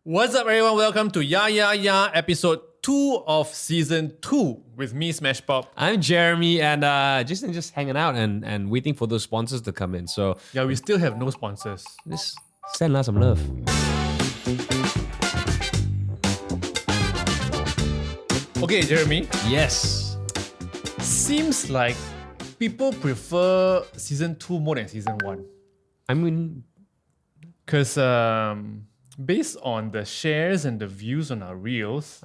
What's up, everyone? Welcome to Yah Yah Yah episode 2 of season 2 with me, smashpop. I'm Jeremy, and Jason just hanging out and waiting for those sponsors to come in. So Yeah, we still have no sponsors. just send us some love. Okay, Jeremy. Yes. Seems like people prefer season 2 more than season 1. I mean, Because based on the shares and the views on our reels,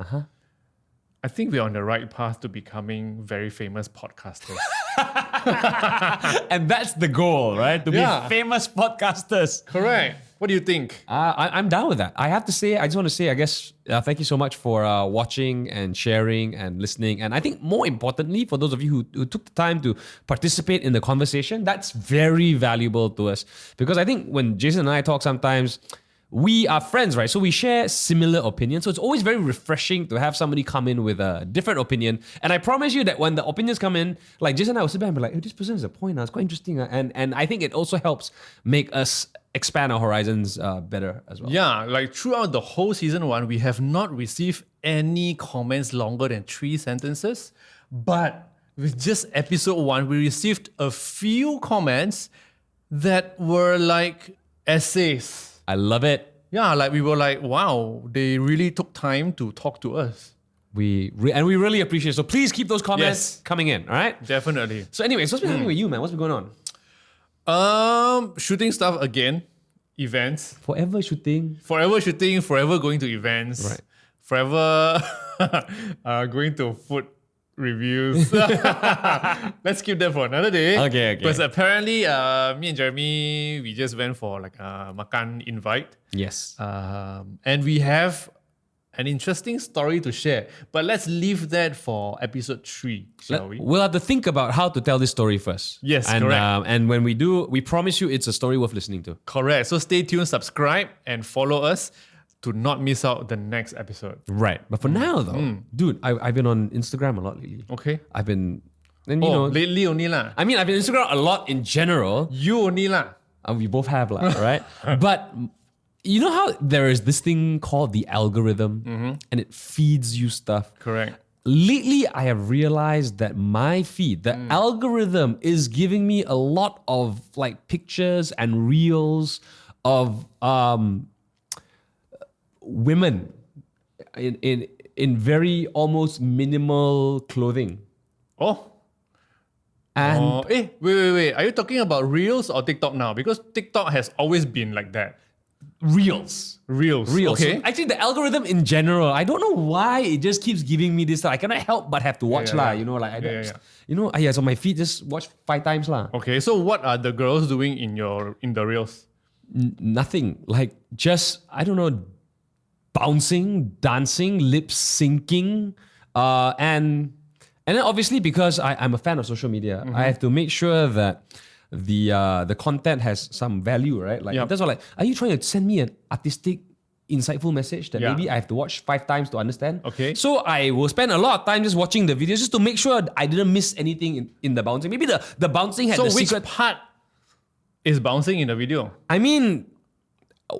I think we're on the right path to becoming very famous podcasters. and that's the goal, right? To Yeah. be famous podcasters. Correct. What do you think? I'm down with that. I have to say, I just want to say, I guess, thank you so much for watching and sharing and listening. And I think more importantly, for those of you who took the time to participate in the conversation, that's very valuable to us. Because I think when Jason and I talk sometimes, we are friends, right? So we share similar opinions. So it's always very refreshing to have somebody come in with a different opinion. And I promise you that when the opinions come in, like Jason and I will sit back and be like, oh, this person has a point. It's quite interesting. And I think it also helps make us expand our horizons better as well. Yeah, like throughout the whole season 1, we have not received any comments longer than 3 sentences. But with just episode 1, we received a few comments that were like essays. I love it. Yeah, like we were like, wow, they really took time to talk to us. We really appreciate it. So please keep those comments coming in, all right? Definitely. So anyways, what's been happening with you, man? What's been going on? Shooting stuff again, events. Forever shooting. Forever shooting, forever going to events. Right. Forever going to food reviews. Let's keep that for another day. Okay. Because apparently, me and Jeremy, we just went for like a makan invite. Yes. And we have an interesting story to share. But let's leave that for episode 3, shall we? We'll have to think about how to tell this story first. Yes, and, correct. And when we do, we promise you it's a story worth listening to. Correct. So stay tuned, subscribe, and follow us to not miss out the next episode. Right. But for now, though, dude, I've been on Instagram a lot lately. Okay. I've been, and you know, lately only lah. I mean, I've been on Instagram a lot in general. You only lah. We both have, right? But you know how there is this thing called the algorithm, and it feeds you stuff. Correct. Lately, I have realized that my feed, the algorithm, is giving me a lot of like pictures and reels of women in very almost minimal clothing. Oh. And Wait. Are you talking about Reels or TikTok now? Because TikTok has always been like that. reels. Reels. Okay. Okay. Actually, the algorithm in general, I don't know why it just keeps giving me this. I cannot help but have to watch lah. You know, like I don't. You know, so my feed just watch 5 times lah. Okay. So what are the girls doing in the Reels? Nothing. Like just I don't know, bouncing, dancing, lip syncing, and then obviously because I'm a fan of social media, I have to make sure that the content has some value, right? Like that's all. Like, are you trying to send me an artistic, insightful message that maybe I have to watch 5 times to understand? Okay. So I will spend a lot of time just watching the videos just to make sure I didn't miss anything in the bouncing. Maybe the bouncing had So the which secret. part is bouncing in the video? I mean,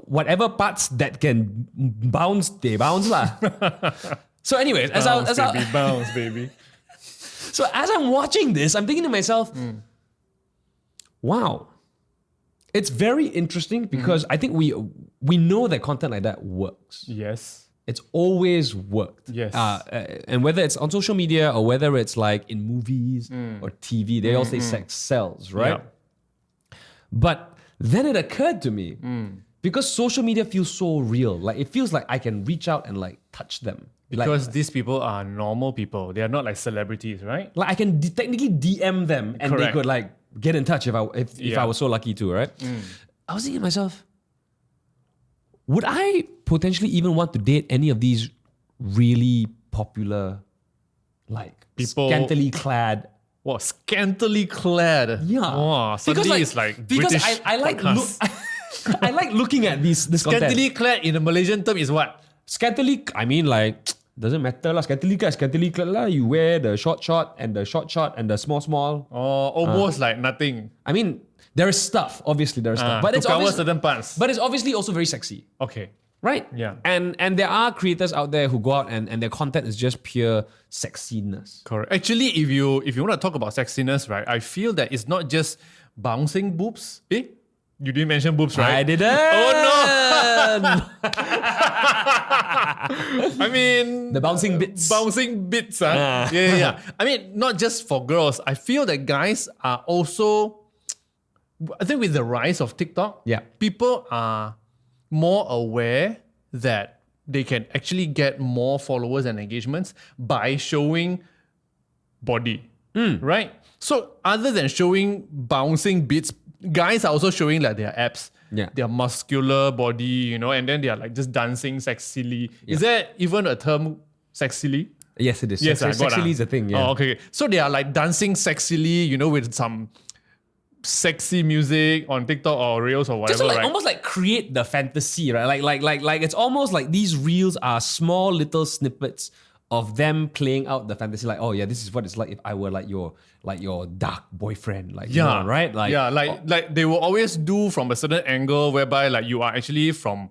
whatever parts that can bounce, they bounce lah. So anyways, Bounce, baby. so as I'm watching this, I'm thinking to myself, wow, it's very interesting because I think we know that content like that works. Yes. It's always worked. Yes. And whether it's on social media or whether it's like in movies or TV, they all say sex sells, right? Yeah. But then it occurred to me, because social media feels so real, like it feels like I can reach out and like touch them. Because these people are normal people. They are not like celebrities, right? Like I can technically DM them and they could like get in touch if I was so lucky to, right? I was thinking to myself, would I potentially even want to date any of these really popular, like People- scantily clad? Wow, scantily clad. Yeah. Wow, suddenly it's like because British I like podcast. I like looking at this content. Scantily clad in the Malaysian term is what? Scantily, I mean like doesn't matter lah. Scantily clad lah. You wear the short and the short and the small. Almost like nothing. I mean, there is stuff. Obviously, there is stuff, but to it's cover obviously, certain parts. but it's obviously also very sexy. Okay. right? Yeah. And there are creators out there who go out and their content is just pure sexiness. Correct. Actually, if you want to talk about sexiness, right, I feel that it's not just bouncing boobs. You didn't mention boobs, right? I didn't. Oh no! I mean, The bouncing bits. Bouncing bits, huh? Yeah. I mean, not just for girls. I feel that guys are also. I think with the rise of TikTok, Yeah. people are more aware that they can actually get more followers and engagements by showing body, right? So other than showing bouncing bits, guys are also showing like their abs, their muscular body, and then they are like just dancing sexily. Is there even a term, sexily? Yes, it is. Yes, I got Sexily is a thing. Yeah. Oh, okay. So they are like dancing sexily, with some sexy music on TikTok or Reels or whatever, Just to like right? almost like create the fantasy, right? Like it's almost like these reels are small little snippets of them playing out the fantasy. Like, oh yeah, this is what it's like if I were like your dark boyfriend, right? Like they will always do from a certain angle whereby like you are actually from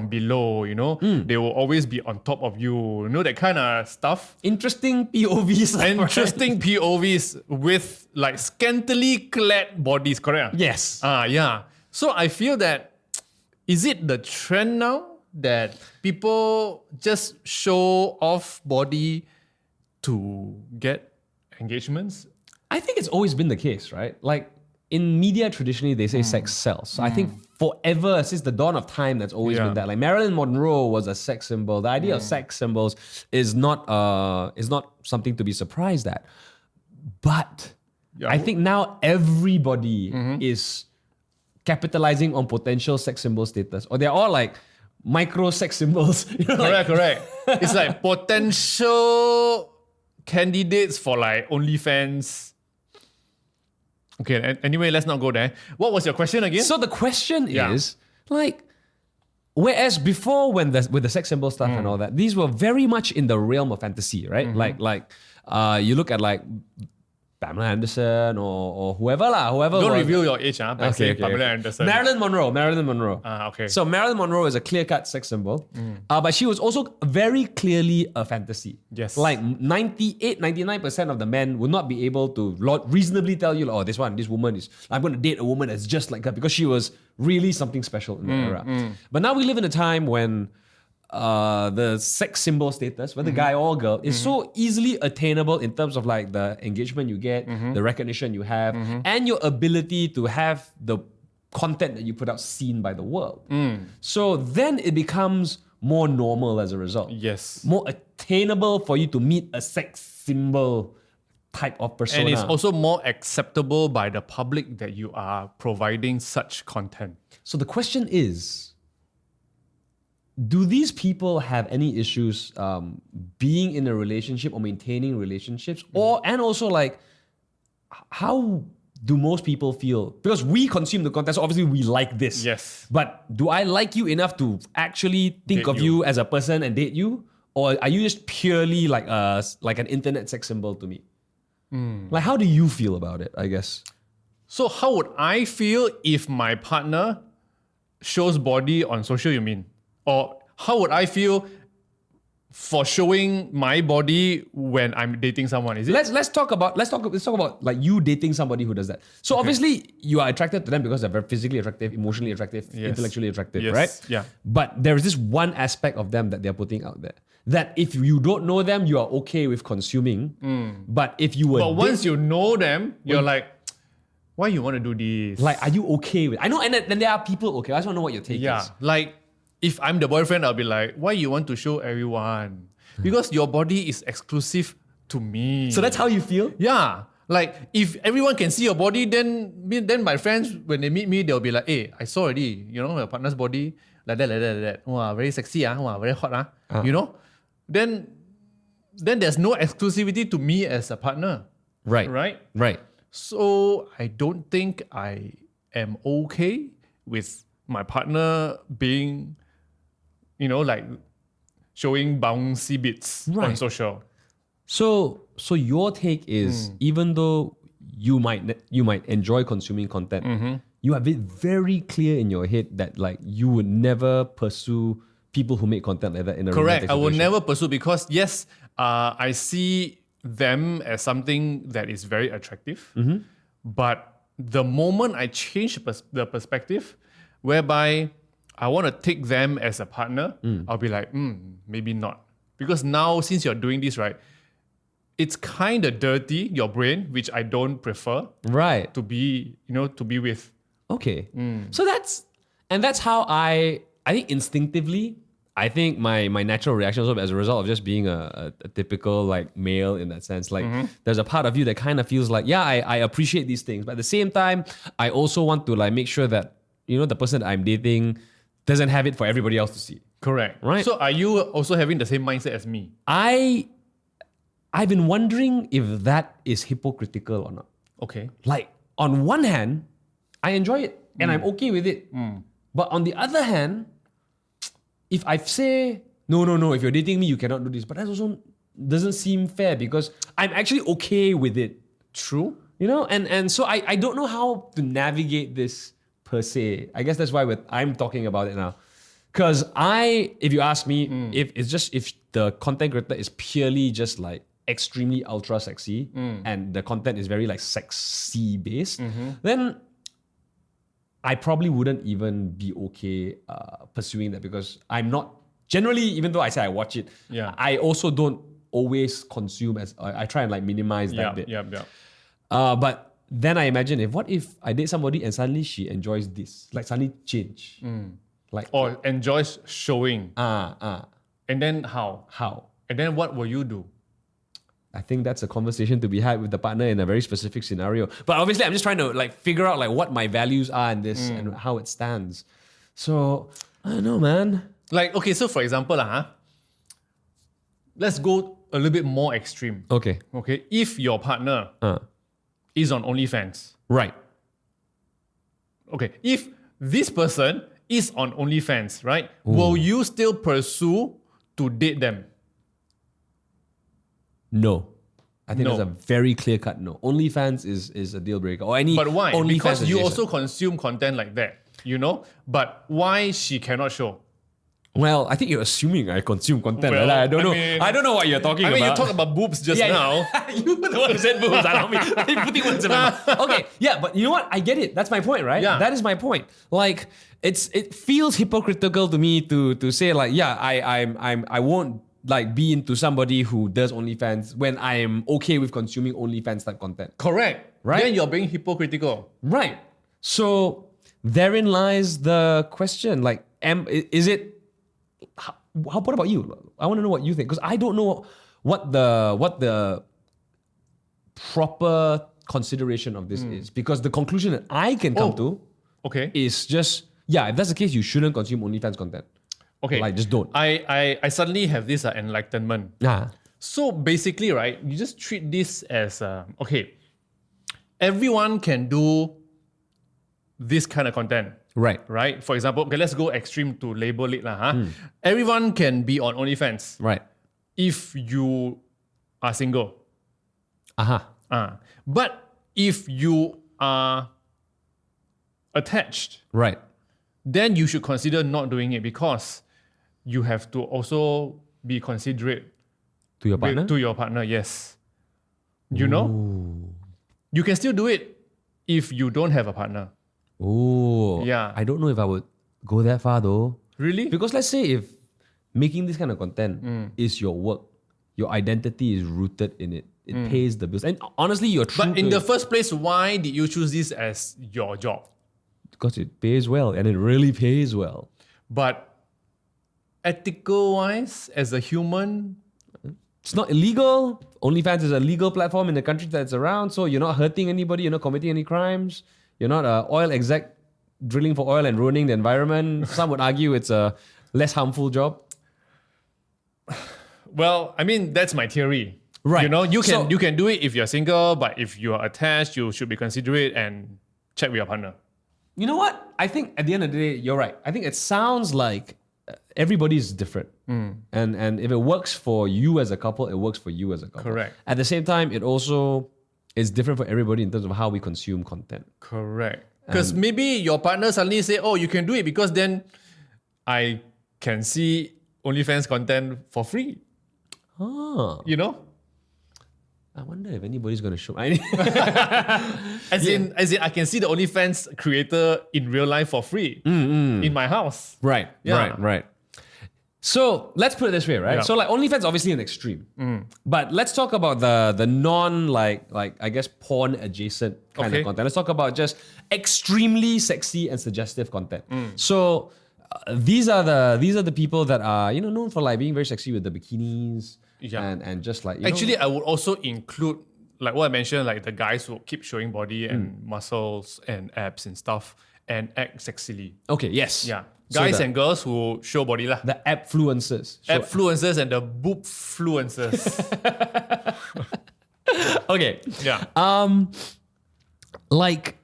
below, They will always be on top of you, that kind of stuff. Interesting POVs. Interesting POVs with like scantily clad bodies, correct? Yes. Yeah. So I feel that, is it the trend now that people just show off body to get engagements? I think it's always been the case, right? Like in media, traditionally they say sex sells. So I think forever, since the dawn of time, that's always been that. Like Marilyn Monroe was a sex symbol. The idea of sex symbols is not something to be surprised at. But I think now everybody is capitalizing on potential sex symbol status, or they're all like micro sex symbols. Correct. It's like potential candidates for like OnlyFans. Okay, anyway, let's not go there. What was your question again? So the question is, like, whereas before with the sex symbol stuff and all that, these were very much in the realm of fantasy, right? Like you look at like Pamela Anderson or whoever. Don't reveal your age, by saying Pamela Anderson. Marilyn Monroe. Okay. So Marilyn Monroe is a clear-cut sex symbol, but she was also very clearly a fantasy. Yes. Like 99% of the men would not be able to reasonably tell you, oh, this woman I'm going to date a woman that's just like her, because she was really something special in the era. But now we live in a time when the sex symbol status, whether guy or girl, is so easily attainable in terms of like the engagement you get, the recognition you have, and your ability to have the content that you put out seen by the world. So then it becomes more normal as a result. Yes. More attainable for you to meet a sex symbol type of persona. And it's also more acceptable by the public that you are providing such content. So the question is, do these people have any issues being in a relationship or maintaining relationships? And also like, how do most people feel? Because we consume the content, so obviously we like this. Yes. But do I like you enough to actually think Date of you as a person and date you? Or are you just purely like an internet sex symbol to me? Like, how do you feel about it, I guess? So how would I feel if my partner shows body on social, you mean? Or how would I feel for showing my body when I'm dating someone? Is it? Let's talk about like you dating somebody who does that. So obviously you are attracted to them because they're very physically attractive, emotionally attractive, intellectually attractive, Yes. right? Yeah. But there is this one aspect of them that they're putting out there, that if you don't know them, you are okay with consuming. But if you were once you know them, you're like, why you want to do this? like, are you okay with? I know, and then there are people. Okay, I just want to know what your take is. Like if I'm the boyfriend, I'll be like, why you want to show everyone? Because your body is exclusive to me. So that's how you feel? Yeah. Like if everyone can see your body, then my friends, when they meet me, they'll be like, hey, I saw already, your partner's body, like that. Wow, very sexy, wow, very hot, Then there's no exclusivity to me as a partner. Right. So I don't think I am okay with my partner being, like showing bouncy bits on social. So your take is, even though you might enjoy consuming content, you have it very clear in your head that like you would never pursue people who make content like that in a Correct. romantic I will situation. never pursue because yes, I see them as something that is very attractive. But the moment I change the perspective, whereby I want to take them as a partner, I'll be like, maybe not. Because now, since you're doing this, right, it's kind of dirty, your brain, which I don't prefer Right. to be, to be with. Okay. So that's how I think instinctively, I think my natural reaction also as a result of just being a typical like male in that sense. Like there's a part of you that kind of feels like, yeah, I appreciate these things. But at the same time, I also want to like make sure that, the person that I'm dating doesn't have it for everybody else to see. Correct. Right. So are you also having the same mindset as me? I've been wondering if that is hypocritical or not. Okay. Like on one hand, I enjoy it and I'm okay with it. But on the other hand, if I say, no, if you're dating me, you cannot do this. But that also doesn't seem fair because I'm actually okay with it. True. And so I don't know how to navigate this per se. I guess that's why I'm talking about it now. Because if you ask me, if the content creator is purely just like extremely ultra sexy and the content is very like sexy based, then I probably wouldn't even be okay pursuing that because I'm not generally, even though I say I watch it, I also don't always consume as I try and like minimize that bit. Yeah. But then I imagine what if I date somebody and suddenly she enjoys this, like suddenly change, like Or enjoys showing. And then how? And then what will you do? I think that's a conversation to be had with the partner in a very specific scenario. But obviously, I'm just trying to like figure out like what my values are in this and how it stands. So I don't know, man. Like, okay, so for example, let's go a little bit more extreme. Okay. Okay, if your partner is on OnlyFans. Right. Okay, if this person is on OnlyFans, right? Will you still pursue to date them? No. I think No. that's a very clear cut no. OnlyFans is a deal breaker. Or any But why? OnlyFans Because you adjacent. also consume content like that, But why she cannot show? Well, I think you're assuming I consume content. Well, right? I I don't know what you're talking I mean, about. you talked about boobs just now. You were the one who said boobs. I don't mean I'm putting words in my mouth. Okay, yeah, but you know what? I get it. That's my point, right? Yeah. That is my point. Like it feels hypocritical to me to say like, yeah, I won't like be into somebody who does OnlyFans when I am okay with consuming OnlyFans type content. Correct. Right? Then you're being hypocritical. Right. So therein lies the question. Like, is it? What about you? I want to know what you think because I don't know what the proper consideration of this is because the conclusion that I can come to Okay. is just if that's the case, you shouldn't consume OnlyFans content. Okay. Like, just don't. I suddenly have this enlightenment. Ah, So basically, right, you just treat this as, everyone can do this kind of content. Right? For example, okay, let's go extreme to label it. Everyone can be on OnlyFans right. if you are single. Aha. But if you are attached, Right. then you should consider not doing it because you have to also be considerate To your partner. to your partner. Yes. You can still do it if you don't have a partner. Oh. Yeah. I don't know if I would go that far though. Really? Because let's say if making this kind of content is your work, your identity is rooted in it. It pays the bills. And honestly, you're true. But in the first place, why did you choose this as your job? because it pays well and it really pays well. But ethical wise, as a human, It's not illegal. OnlyFans is a legal platform in the country that's around, so you're not hurting anybody, you're not committing any crimes, you're not an oil exec drilling for oil and ruining the environment. Some would argue it's a less harmful job. well, I mean, that's my theory. Right. You know, you So- can do it if you're single, but if you are attached, you should be considerate and check with your partner. You know what? I think at the end of the day, you're right. I think it sounds like everybody is different. And if it works for you as a couple, it works for you as a couple. Correct. At the same time, it also is different for everybody in terms of how we consume content. Correct. Because maybe your partner suddenly say, oh, you can do it because then I can see OnlyFans content for free. Oh, You know? I wonder if anybody's going to show. As in, I can see the OnlyFans creator in real life for free in my house. Right, Yeah. right. So let's put it this way, right? Yeah. So like OnlyFans obviously an extreme, but let's talk about the non like I guess porn adjacent kind Okay. of content. Let's talk about just extremely sexy and suggestive content. So these are the people that are known for like being very sexy with the bikinis and just like Actually, I would also include, like what I mentioned, like the guys who keep showing body and muscles and abs and stuff and act sexily. okay, yes, Yeah. So Guys and girls who show body lah. the appfluencers. So- Appfluencers and the boobfluencers. okay, Yeah. like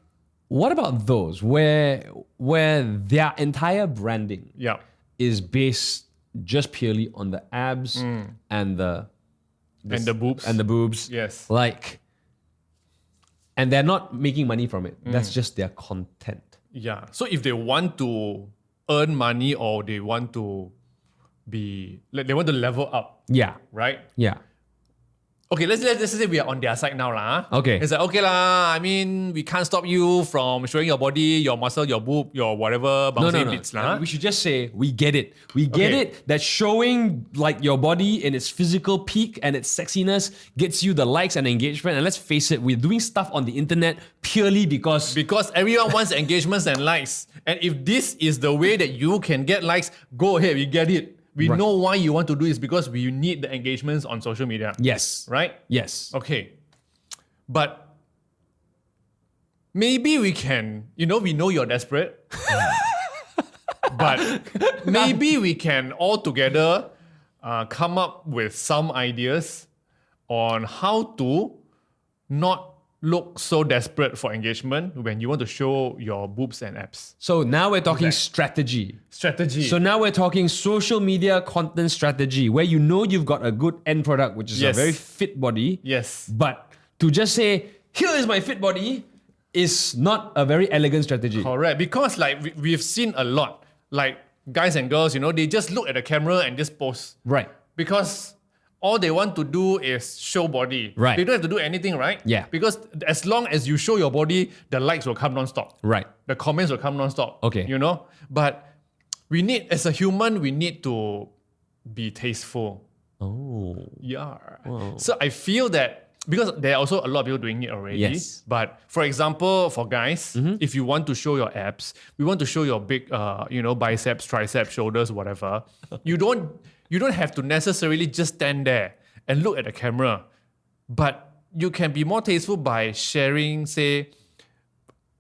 what about those where their entire branding Yeah. is based just purely on the abs and the boobs. and the boobs. Yes. Like, and they're not making money from it. That's just their content. Yeah. So if they want to earn money or they want to they want to level up, Yeah. right? Yeah. Okay, let's say we are on their side now lah. Okay. It's like, okay lah, I mean, we can't stop you from showing your body, your muscle, your boob, your whatever bouncy bits lah. We should just say we get it. We get Okay. it that showing like your body in its physical peak and its sexiness gets you the likes and engagement. And let's face it, we're doing stuff on the internet purely because Because everyone wants engagements and likes. And if this is the way that you can get likes, go ahead, we get it. We Right. know why you want to do this because we need the engagements on social media. yes. Right? Yes. Okay. But maybe we can, we know you're desperate. But maybe we can all together come up with some ideas on how to not look so desperate for engagement when you want to show your boobs and abs. So now we're talking strategy. Strategy. So now we're talking social media content strategy where you've got a good end product, which is Yes. a very fit body. yes. But to just say, here is my fit body is not a very elegant strategy. Correct. Because like we've seen a lot, like guys and girls, they just look at the camera and just post. Right. Because all they want to do is show body. Right. They don't have to do anything, right? Yeah. Because as long as you show your body, the likes will come non-stop. Right. The comments will come non-stop. Okay. But as a human, we need to be tasteful. Oh. Yeah. So I feel that because there are also a lot of people doing it already. Yes. But for example, for guys, if you want to show your abs, we want to show your big, biceps, triceps, shoulders, whatever. You don't have to necessarily just stand there and look at the camera, but you can be more tasteful by sharing, say,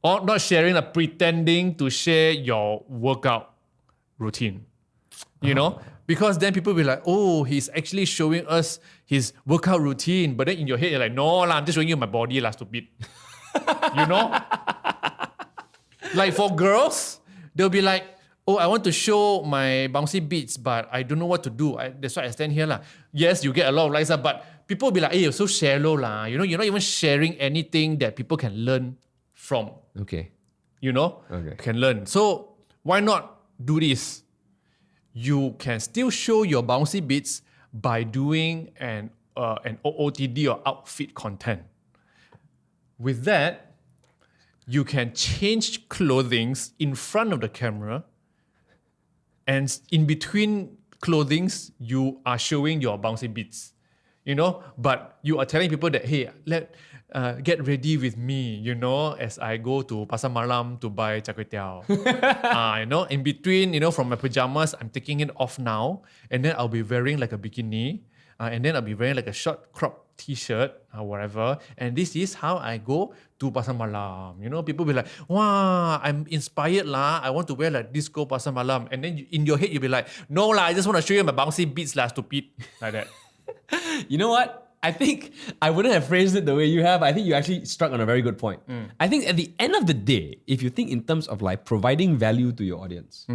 or not sharing, pretending to share your workout routine. Because then people will be like, oh, he's actually showing us his workout routine. But then in your head, you're like, no, I'm just showing you my body, stupid. Like for girls, they'll be like, oh, I want to show my bouncy beats, but I don't know what to do. That's why I stand here. Yes, you get a lot of likes, but people will be like, hey, you're so shallow. You're not even sharing anything that people can learn from. Okay. Okay. Can learn. So why not do this? You can still show your bouncy bits by doing an OOTD or outfit content. With that, you can change clothings in front of the camera, and in between clothings, you are showing your bouncy bits. But you are telling people that, hey, get ready with me, as I go to Pasar Malam to buy char kway teow. In between, from my pajamas, I'm taking it off now, and then I'll be wearing like a bikini, and then I'll be wearing like a short crop t-shirt or whatever, and this is how I go to Pasar Malam. People be like, wow, I'm inspired lah. I want to wear like this, go Pasar Malam. And then in your head, you'll be like, no lah, I just want to show you my bouncy beats lah, stupid. Like that. You know what? I think I wouldn't have phrased it the way you have. I think you actually struck on a very good point. I think at the end of the day, if you think in terms of like providing value to your audience,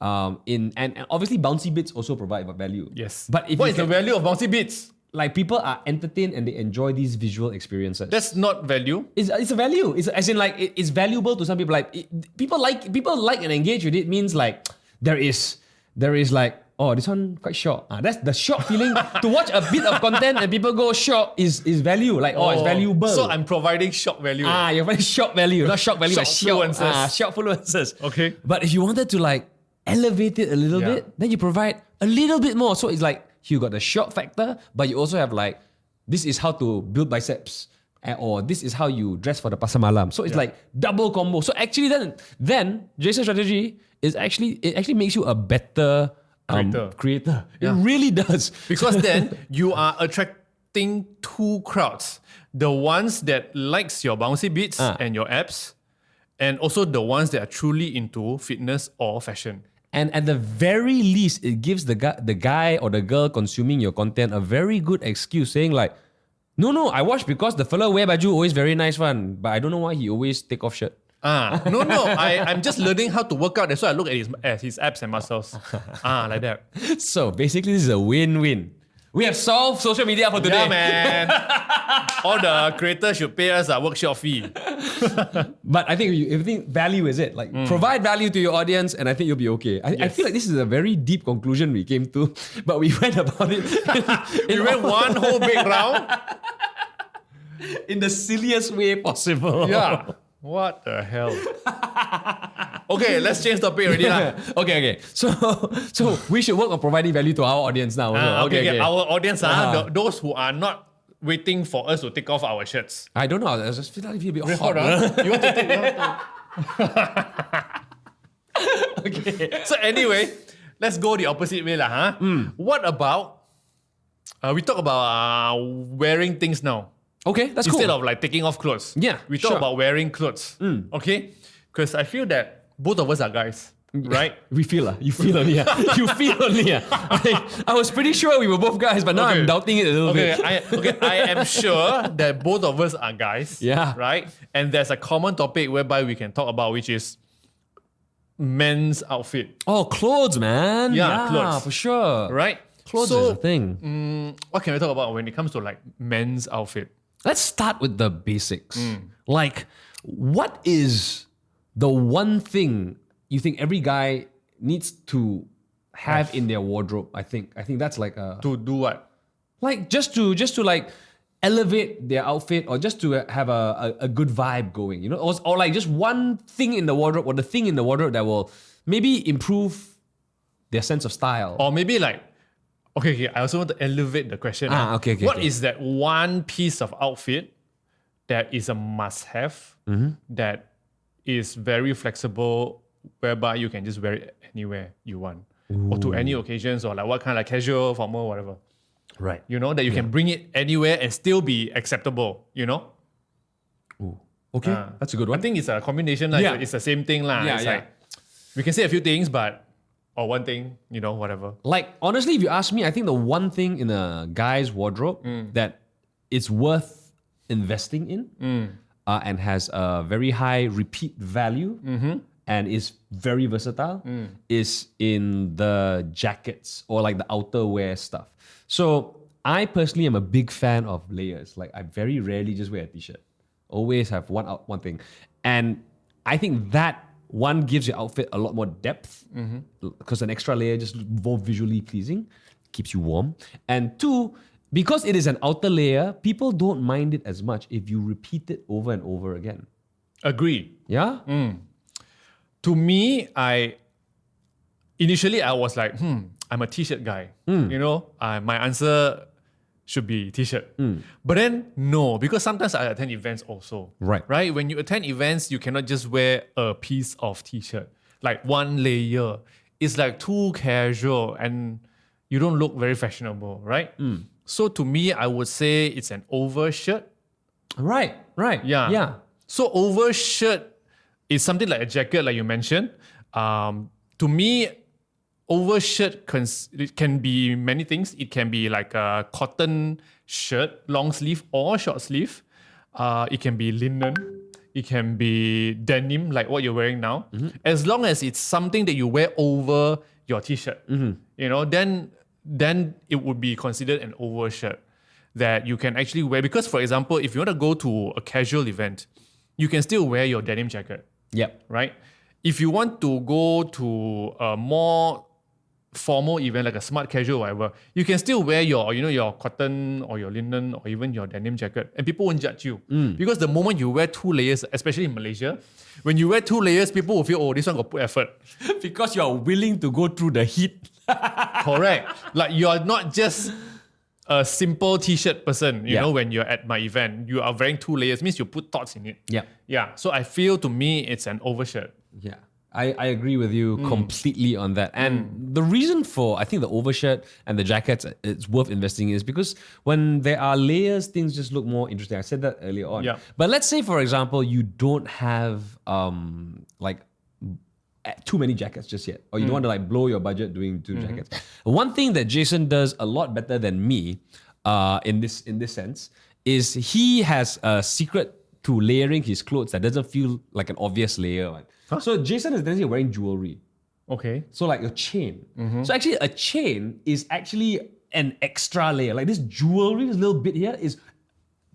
and obviously bouncy bits also provide value. Yes. But if what you is the value of bouncy bits? Like people are entertained and they enjoy these visual experiences. That's not value. It's a value. It's as in like it's valuable to some people. Like people like and engage with it means like there is there is like, oh, this one quite short. That's the short feeling. To watch a bit of content and people go short is value. Like, it's valuable. So I'm providing shock value. You're providing short value. Not shock value, but Shockfluencers. Shockfluencers. Okay. But if you wanted to like elevate it a little bit, then you provide a little bit more. So it's like, you got the shock factor, but you also have like, this is how to build biceps. Or this is how you dress for the pasar malam. So it's like double combo. So actually then Jason's strategy is it actually makes you a better creator. It really does. Because then you are attracting two crowds. The ones that likes your bouncy beats and your abs, and also the ones that are truly into fitness or fashion. And at the very least, it gives the guy or the girl consuming your content a very good excuse, saying like, no, I watch because the fella wear baju always very nice one, but I don't know why he always take off shirt. No, I'm just learning how to work out. That's why I look at his abs and muscles. Like that. So basically, this is a win-win. We have solved social media for today. Yeah, man. All the creators should pay us a workshop fee. But I think value is it. Like provide value to your audience, and I think you'll be okay. I feel like this is a very deep conclusion we came to, but we went about it. We went one whole big round. In the silliest way possible. Yeah. What the hell? Okay, let's change topic already lah. Okay. So we should work on providing value to our audience now. Okay. Our audience those who are not waiting for us to take off our shirts. I don't know. I just feel like a bit hot. You want to take? Okay. So anyway, let's go the opposite way lah. What about we talk about wearing things now? Okay, that's Instead cool. of like taking off clothes. Yeah, we talk about wearing clothes. Okay? Because I feel that both of us are guys, right? You feel only. You feel only. I was pretty sure we were both guys, but now I'm doubting it a little bit. I am sure that both of us are guys. Yeah. Right? And there's a common topic whereby we can talk about, which is men's outfit. Oh, clothes, man. Yeah, clothes. For sure. Right? Clothes is a thing. What can we talk about when it comes to like men's outfit? Let's start with the basics. Like, what is the one thing you think every guy needs to have in their wardrobe? I think that's like a To do what? like just to like elevate their outfit, or just to have a good vibe going, you know, or like just one thing in the wardrobe, or the thing in the wardrobe that will maybe improve their sense of style. Or maybe like, okay, I also want to elevate the question. Okay. What is that one piece of outfit that is a must-have, that is very flexible, whereby you can just wear it anywhere you want, or to any occasions, or like what kind of like casual, formal, whatever. Right. You know, that you can bring it anywhere and still be acceptable, you know? Okay, that's a good one. I think it's a combination. Like, it's the same thing. Like, we can say a few things, or one thing, you know, whatever. Like, honestly, if you ask me, I think the one thing in a guy's wardrobe that it's worth investing in and has a very high repeat value and is very versatile is in the jackets or like the outerwear stuff. So I personally am a big fan of layers. Like, I very rarely just wear a t-shirt. Always have one thing. And I think that one gives your outfit a lot more depth because an extra layer just more visually pleasing, keeps you warm. And two, because it is an outer layer, people don't mind it as much if you repeat it over and over again. Agree. Yeah? To me, initially I was like, I'm a t-shirt guy. You know, my answer should be t-shirt. But then, no, because sometimes I attend events also. Right. When you attend events, you cannot just wear a piece of t-shirt, like one layer. It's like too casual and you don't look very fashionable, right? So to me, I would say it's an overshirt. Right. Yeah. So overshirt is something like a jacket, like you mentioned. To me, overshirt can be many things. It can be like a cotton shirt, long sleeve or short sleeve. It can be linen. It can be denim, like what you're wearing now. As long as it's something that you wear over your t-shirt, you know, then it would be considered an overshirt that you can actually wear. Because, for example, if you want to go to a casual event, you can still wear your denim jacket. Yep. Right? If you want to go to a more formal event, like a smart casual, whatever, you can still wear your cotton or your linen or even your denim jacket, and people won't judge you. Because the moment you wear 2 layers, especially in Malaysia, when you wear 2 layers, people will feel, oh, this one got put effort. Because you are willing to go through the heat. Correct. Like you are not just a simple t-shirt person, you know, when you're at my event, you are wearing 2 layers, means you put thoughts in it. Yeah. So I feel, to me, it's an overshirt. Yeah. I agree with you completely on that. And the reason for, I think, the overshirt and the jackets, it's worth investing in is because when there are layers, things just look more interesting. I said that earlier on. Yeah. But let's say, for example, you don't have too many jackets just yet, or you don't want to like blow your budget doing 2 jackets. One thing that Jason does a lot better than me in this sense is he has a secret to layering his clothes that doesn't feel like an obvious layer. Right? So Jason is essentially wearing jewelry. Okay. So like a chain. So actually a chain is actually an extra layer. Like this jewelry, this little bit here is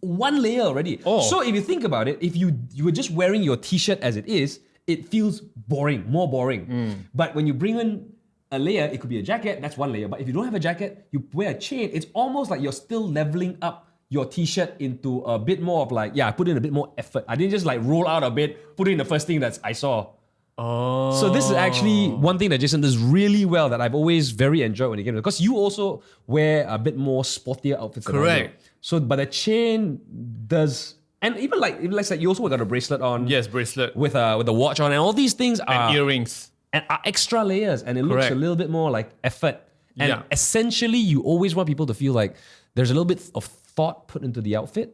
1 layer already. Oh. So if you think about it, if you were just wearing your t-shirt as it is, it feels boring, more boring. But when you bring in a layer, it could be a jacket, that's 1 layer. But if you don't have a jacket, you wear a chain, it's almost like you're still leveling up your t-shirt into a bit more of like, I put in a bit more effort. I didn't just like roll out a bit, put in the first thing that I saw. Oh. So this is actually one thing that Jason does really well that I've always very enjoyed when he came to, because you also wear a bit more sportier outfits. Correct. So, but the chain does, and even like you also got a bracelet on. Yes, bracelet. With a watch on, and all these things and earrings. And are extra layers, and it looks a little bit more like effort. And essentially, you always want people to feel like there's a little bit of thought put into the outfit.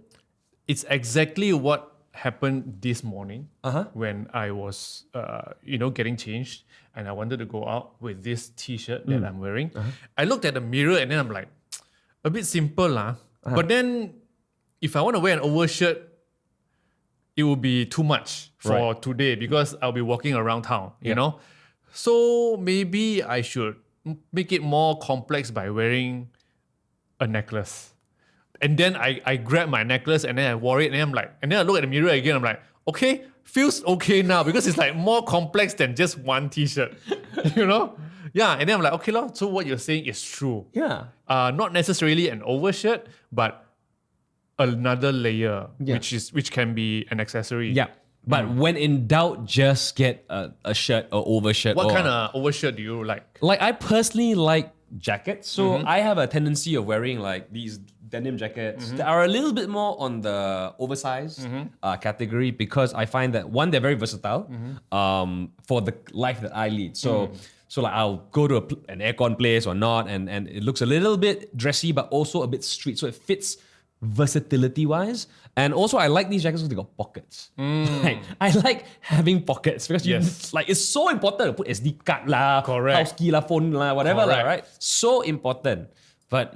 It's exactly what happened this morning when I was, getting changed, and I wanted to go out with this t-shirt that I'm wearing. I looked at the mirror and then I'm like, a bit simple lah. But then, if I want to wear an overshirt, it will be too much for today because I'll be walking around town, you know? So maybe I should make it more complex by wearing a necklace. And then I grabbed my necklace and then I wore it and then I look at the mirror again, I'm like, okay, feels okay now because it's like more complex than just 1 t-shirt, you know? Yeah, and then I'm like, okay, so what you're saying is true. Yeah. Not necessarily an overshirt, but another layer, which can be an accessory. Yeah. But when in doubt, just get a shirt or overshirt. What kind of overshirt do you like? Like I personally like jackets. So I have a tendency of wearing like these denim jackets that are a little bit more on the oversized category because I find that one, they're very versatile for the life that I lead. So like I'll go to an aircon place or not, and it looks a little bit dressy, but also a bit street. So it fits versatility wise. And also I like these jackets because they got pockets. Like, I like having pockets because it's so important to put SD card lah, house key lah, phone lah, whatever lah, right? So important. But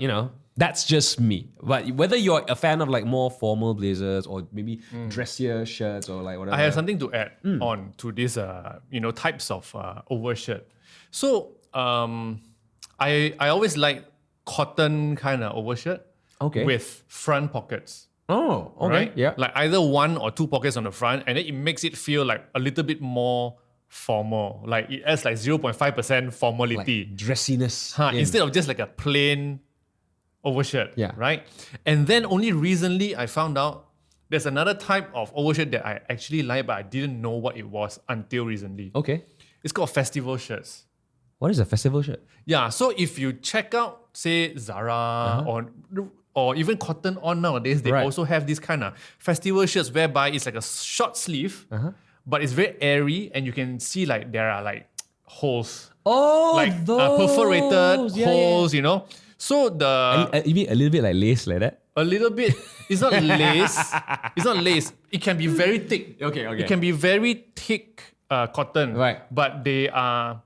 that's just me. But whether you're a fan of like more formal blazers or maybe dressier shirts or like whatever. I have something to add on to this, types of overshirt. So I always like cotton kind of overshirt with front pockets. Oh, okay. Right? Yeah. Like either 1 or 2 pockets on the front, and then it makes it feel like a little bit more formal. Like it adds like 0.5% formality. Like dressiness. Instead of just like a plain overshirt. Yeah. Right? And then only recently I found out there's another type of overshirt that I actually like, but I didn't know what it was until recently. Okay. It's called festival shirts. What is a festival shirt? Yeah, so if you check out, say, Zara or even Cotton On nowadays, they also have this kind of festival shirts whereby it's like a short sleeve, but it's very airy and you can see like there are like holes. Oh, like those. perforated holes, you know? So you mean a little bit like lace like that? A little bit. It's not lace. It's not lace. It can be very thick. Okay. It can be very thick cotton. Right. But they are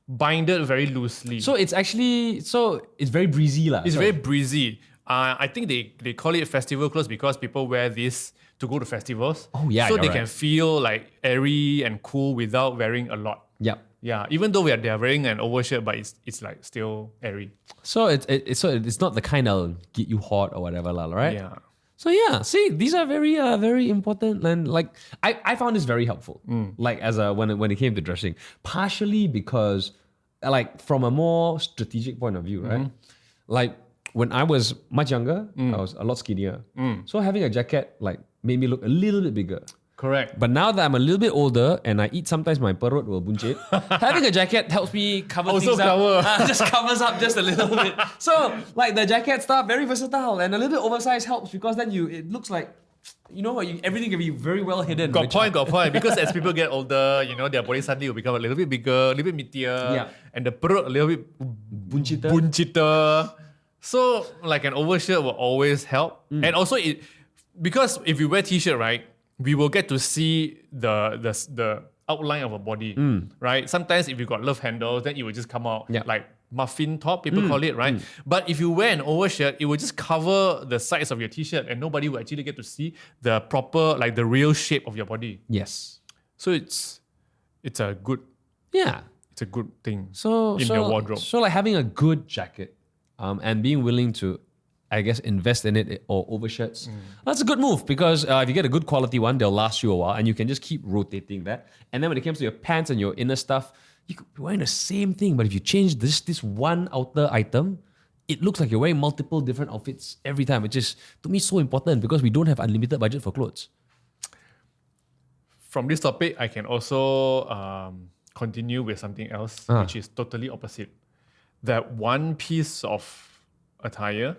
binded very loosely. So it's actually, it's very breezy lah. It's very breezy. I think they call it festival clothes because people wear this to go to festivals. Oh yeah. So they can feel like airy and cool without wearing a lot. Yep. Yeah, even though they're wearing an overshirt, but it's like still airy. So it's not the kind of get you hot or whatever lah, right? Yeah. So yeah, see, these are very very important, and like I found this very helpful. Like as when it came to dressing, partially because like from a more strategic point of view, right? Like when I was much younger, I was a lot skinnier. So having a jacket like made me look a little bit bigger. Correct. But now that I'm a little bit older and I eat, sometimes my perut will buncit. Having a jacket helps me cover things up. Just covers up just a little bit. So like the jacket stuff, very versatile and a little bit oversized helps because then it looks like, everything can be very well hidden. Got point. Because as people get older, their body suddenly will become a little bit bigger, a little bit meatier. Yeah. And the perut a little bit bunchiter. So like an overshirt will always help. And also because if you wear t-shirt, right, we will get to see the outline of a body, right? Sometimes if you got love handles, then it will just come out like muffin top, people call it, right? But if you wear an overshirt, it will just cover the sides of your t-shirt and nobody will actually get to see the proper, like the real shape of your body. Yes. So it's a good thing in your wardrobe. So like having a good jacket and being willing to, I guess, invest in it or overshirts. That's a good move because if you get a good quality one, they'll last you a while and you can just keep rotating that. And then when it comes to your pants and your inner stuff, you could be wearing the same thing, but if you change this one outer item, it looks like you're wearing multiple different outfits every time, which is, to me, so important because we don't have unlimited budget for clothes. From this topic, I can also continue with something else, which is totally opposite. That one piece of attire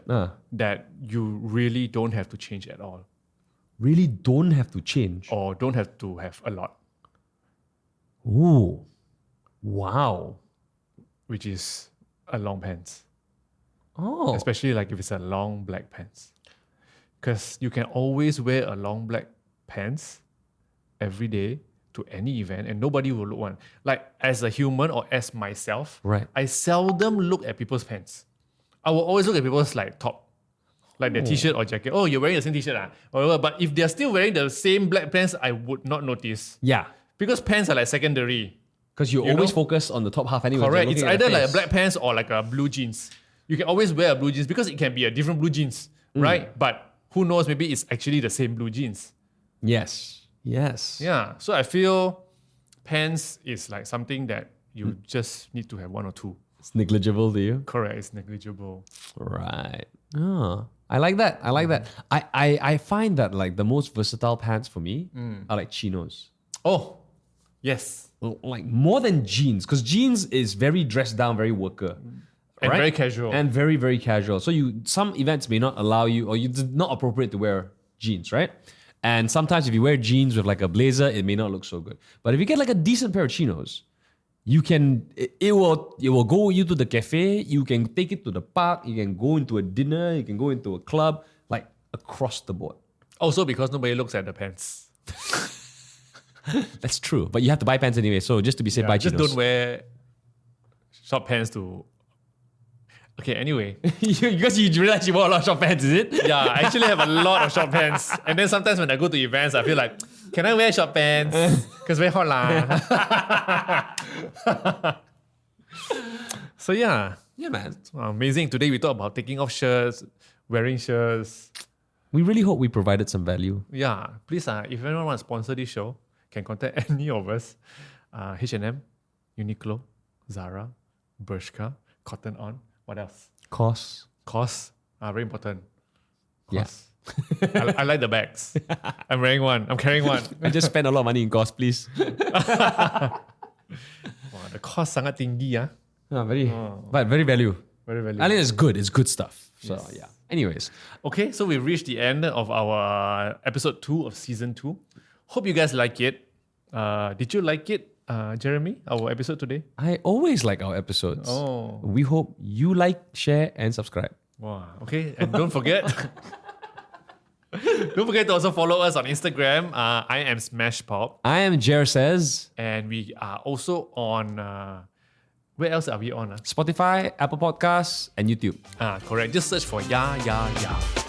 that you really don't have to change at all. Really don't have to change? Or don't have to have a lot. Ooh. Wow. Which is a long pants. Oh. Especially like if it's a long black pants. Because you can always wear a long black pants every day to any event and nobody will look one. Like as a human or as myself, right. I seldom look at people's pants. I will always look at people's like top, like their t-shirt or jacket. Oh, you're wearing the same t-shirt, whatever. But if they're still wearing the same black pants, I would not notice. Yeah. Because pants are like secondary. Because you always focus on the top half anyway. Correct. It's either like a black pants or like a blue jeans. You can always wear a blue jeans because it can be a different blue jeans, right? But who knows, maybe it's actually the same blue jeans. Yes. Yeah. So I feel pants is like something that you just need to have one or two. It's negligible to you? Correct, it's negligible. Right. Oh, I like that. I find that like the most versatile pants for me are like chinos. Oh, yes. Like more than jeans, because jeans is very dressed down, very worker. And very casual. And very, very casual. So some events may not allow you, or it's not appropriate to wear jeans, right? And sometimes if you wear jeans with like a blazer, it may not look so good. But if you get like a decent pair of chinos, it will go you to the cafe, you can take it to the park, you can go into a dinner, you can go into a club, like across the board. Also because nobody looks at the pants. That's true. But you have to buy pants anyway, so just to be safe, buy chinos. Just don't wear short pants to... Okay, anyway. Because you realize you wear a lot of short pants, is it? Yeah, I actually have a lot of short pants. And then sometimes when I go to events, I feel like, can I wear short pants? Because very hot lah. So yeah. Yeah, man. Amazing. Today we talk about taking off shirts, wearing shirts. We really hope we provided some value. Yeah. Please, if anyone wants to sponsor this show, can contact any of us. H&M, Uniqlo, Zara, Bershka, Cotton On. What else? Cost. Very important. Cost. Yeah. I like the bags. I'm wearing one. I'm carrying one. I just spend a lot of money in cost, please. Wow, the cost sangat tinggi. But very value. Very value. I think it's good. It's good stuff. So yeah. Anyways. Okay, so we've reached the end of our episode 2 of season 2. Hope you guys like it. Did you like it, Jeremy, our episode today? I always like our episodes. Oh. We hope you like, share, and subscribe. Wow. Okay, and don't forget... Don't forget to also follow us on Instagram. I am smashpop. I am Jer Says. And we are also on... where else are we on? Spotify, Apple Podcasts, and YouTube. Correct. Just search for Yah Yah Yah.